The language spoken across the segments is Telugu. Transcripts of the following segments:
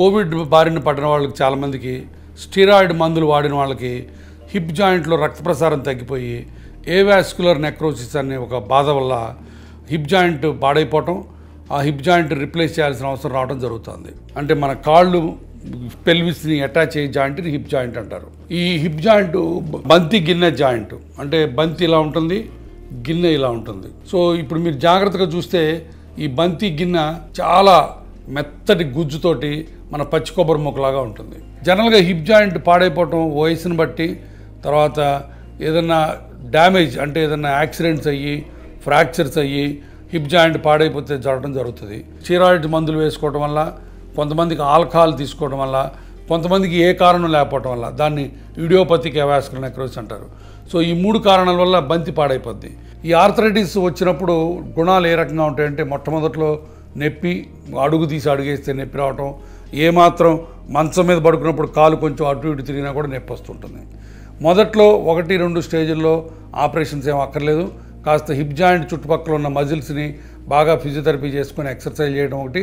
కోవిడ్ బారిన పడిన వాళ్ళకి చాలామందికి స్టీరాయిడ్ మందులు వాడిన వాళ్ళకి హిప్ జాయింట్లో రక్త ప్రసారం తగ్గిపోయి ఏవాస్కులర్ నెక్రోసిస్ అనే ఒక బాధ వల్ల హిప్ జాయింట్ పాడైపోవటం, ఆ హిప్ జాయింట్ రిప్లేస్ చేయాల్సిన అవసరం రావడం జరుగుతుంది. అంటే మన కాళ్ళు పెల్విస్ని అటాచ్ అయ్యే జాయింట్ని హిప్ జాయింట్ అంటారు. ఈ హిప్ జాయింట్ బంతి గిన్నె జాయింట్, అంటే బంతి ఇలా ఉంటుంది, గిన్నె ఇలా ఉంటుంది. సో ఇప్పుడు మీరు జాగ్రత్తగా చూస్తే ఈ బంతి గిన్నె చాలా మెత్తటి గుజ్జుతోటి మన పచ్చి కొబ్బరి ముక్కలాగా ఉంటుంది. జనరల్గా హిప్ జాయింట్ పాడైపోవటం వయసును బట్టి, తర్వాత ఏదన్నా డ్యామేజ్ అంటే ఏదన్నా యాక్సిడెంట్స్ అయ్యి ఫ్రాక్చర్స్ అయ్యి హిప్ జాయింట్ పాడైపోతే జరగడం జరుగుతుంది. స్టీరాయిడ్ మందులు వేసుకోవడం వల్ల, కొంతమందికి ఆల్కహాల్ తీసుకోవడం వల్ల, కొంతమందికి ఏ కారణం లేకపోవడం వల్ల దాన్ని ఇడియోపతిక్ ఏవాస్కులర్ నెక్రోసిస్ అంటారు. సో ఈ 3 కారణాల వల్ల బంతి పాడైపోద్ది. ఈ ఆర్థరైటిస్ వచ్చినప్పుడు గుణాలు ఏ రకంగా ఉంటాయంటే, మొట్టమొదట్లో నొప్పి, అడుగు తీసి అడుగేస్తే నొప్పి రావటం, ఏమాత్రం మంచం మీద పడుకున్నప్పుడు కాలు కొంచెం అటు ఇటు తిరిగినా కూడా నొప్పి వస్తుంటుంది. మొదట్లో 1-2 స్టేజ్ల్లో ఆపరేషన్స్ ఏం అక్కర్లేదు. కాస్త హిప్ జాయింట్ చుట్టుపక్కల ఉన్న మజిల్స్ని బాగా ఫిజియోథెరపీ చేసుకొని ఎక్సర్సైజ్ చేయడం ఒకటి,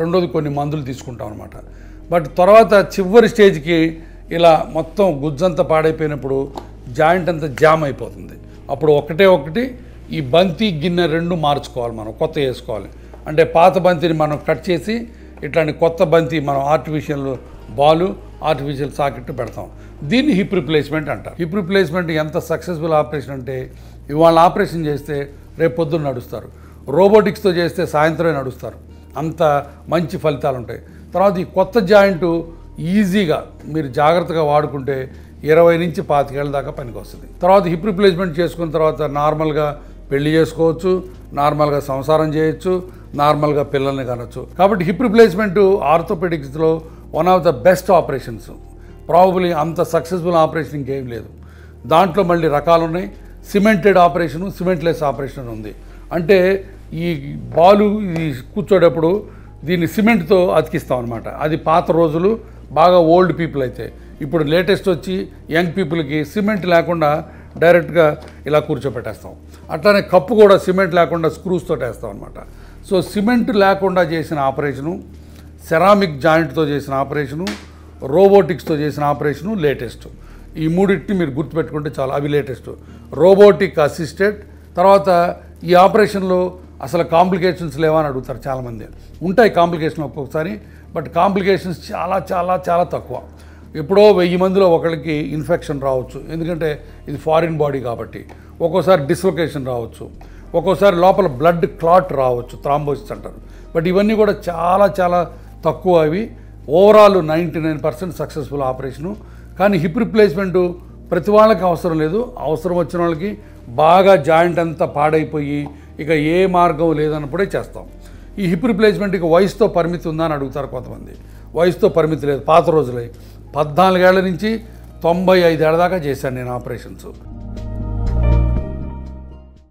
రెండోది కొన్ని మందులు తీసుకుంటాం అనమాట. బట్ తర్వాత చివరి స్టేజ్కి ఇలా మొత్తం గుజ్జంతా పాడైపోయినప్పుడు జాయింట్ అంతా జామ్ అయిపోతుంది. అప్పుడు ఒకటి ఈ బంతి గిన్నె 2 మార్చుకోవాలి, మనం కొత్త వేసుకోవాలి. అంటే పాత బంతిని మనం కట్ చేసి ఇట్లాంటి కొత్త బంతి మనం ఆర్టిఫిషియల్ బాలు, ఆర్టిఫిషియల్ సాకెట్ పెడతాం. దీన్ని హిప్ రిప్లేస్మెంట్ అంటారు. హిప్ రిప్లేస్మెంట్ ఎంత సక్సెస్ఫుల్ ఆపరేషన్ అంటే, ఇవాళ ఆపరేషన్ చేస్తే రేపు పొద్దున్న నడుస్తారు, రోబోటిక్స్తో చేస్తే సాయంత్రమే నడుస్తారు. అంత మంచి ఫలితాలు ఉంటాయి. తర్వాత ఈ కొత్త జాయింట్ ఈజీగా మీరు జాగ్రత్తగా వాడుకుంటే 20 నుంచి 25 ఏళ్ళ దాకా పనికి వస్తుంది. తర్వాత హిప్ రిప్లేస్మెంట్ చేసుకున్న తర్వాత నార్మల్గా పెళ్లి చేసుకోవచ్చు, నార్మల్గా సంసారం చేయొచ్చు, నార్మల్గా పిల్లల్ని కనొచ్చు. కాబట్టి హిప్ రిప్లేస్మెంట్ ఆర్థోపెడిక్స్లో one of the best operations. Probably అంత సక్సెస్ఫుల్ ఆపరేషన్ ఇంకేం లేదు. దాంట్లో మళ్ళీ రకాలు ఉన్నాయి. సిమెంటెడ్ ఆపరేషను, సిమెంట్లెస్ ఆపరేషన్ ఉంది. అంటే ఈ బాలు ఇది కూర్చోటప్పుడు దీన్ని సిమెంట్తో అతికిస్తాం అనమాట. అది పాత రోజులు, బాగా ఓల్డ్ పీపుల్ అయితే. ఇప్పుడు లేటెస్ట్ వచ్చి యంగ్ పీపుల్కి సిమెంట్ లేకుండా డైరెక్ట్గా ఇలా కూర్చోపెట్టేస్తాం. అట్లానే కప్పు కూడా సిమెంట్ లేకుండా స్క్రూస్తో వేస్తాం అనమాట. సో సిమెంట్ లేకుండా చేసిన ఆపరేషను, సెరామిక్ జాయింట్తో చేసిన ఆపరేషను, రోబోటిక్స్తో చేసిన ఆపరేషను లేటెస్ట్. ఈ మూడింటిని మీరు గుర్తుపెట్టుకుంటే చాలా, అవి లేటెస్ట్. Robotic assisted. తర్వాత ఈ ఆపరేషన్లో అసలు కాంప్లికేషన్స్ లేవా అని అడుగుతారు చాలామంది. ఉంటాయి కాంప్లికేషన్ ఒక్కొక్కసారి, బట్ కాంప్లికేషన్స్ చాలా చాలా చాలా తక్కువ. ఎప్పుడో 1000 మందిలో ఒకరికి ఇన్ఫెక్షన్ రావచ్చు, ఎందుకంటే ఇది ఫారిన్ బాడీ కాబట్టి. ఒక్కోసారి డిస్లొకేషన్ రావచ్చు, ఒక్కోసారి లోపల బ్లడ్ క్లాట్ రావచ్చు, థ్రాంబోసిస్ అంటారు. బట్ ఇవన్నీ కూడా చాలా చాలా తక్కువ. అవి ఓవరాల్ 99% సక్సెస్ఫుల్ ఆపరేషను. కానీ హిప్ రిప్లేస్మెంటు ప్రతి వాళ్ళకి అవసరం లేదు. అవసరం వచ్చిన వాళ్ళకి బాగా జాయింట్ అంతా పాడైపోయి ఇక ఏ మార్గం లేదన్నప్పుడే చేస్తాం. ఈ హిప్ రిప్లేస్మెంట్కి వయసుతో పరిమితి ఉందా అని అడుగుతారు కొంతమంది. వయసుతో పరిమితి లేదు. పాత రోజులై 14 ఏళ్ల నుంచి 95 ఏళ్ల దాకా చేశాను నేను ఆపరేషన్స్.